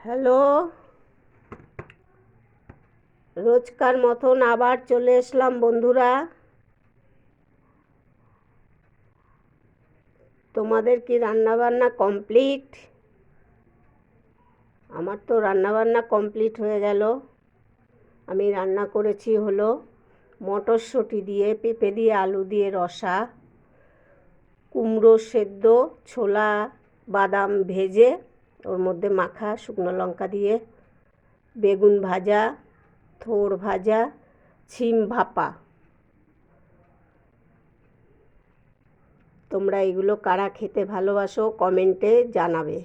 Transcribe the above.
Hello, রোজকার মতন আবার চলে এসলাম বন্ধুরা। তোমাদের কি রান্নাবান্না কমপ্লিট? আমার তো রান্নাবান্না কমপ্লিট হয়ে গেল। আমি রান্না করেছি হলো মটরশুঁটি দিয়ে, পেঁপে দিয়ে, আলু দিয়ে রসা, কুমড়ো সেদ্ধ, ছোলা বাদাম ভেজে ওর মধ্যে মাখা, শুকনো লঙ্কা দিয়ে, বেগুন ভাজা, থোড় ভাজা, ছিম ভাপা। তোমরা এগুলো কারা খেতে ভালোবাসো কমেন্টে জানাবে।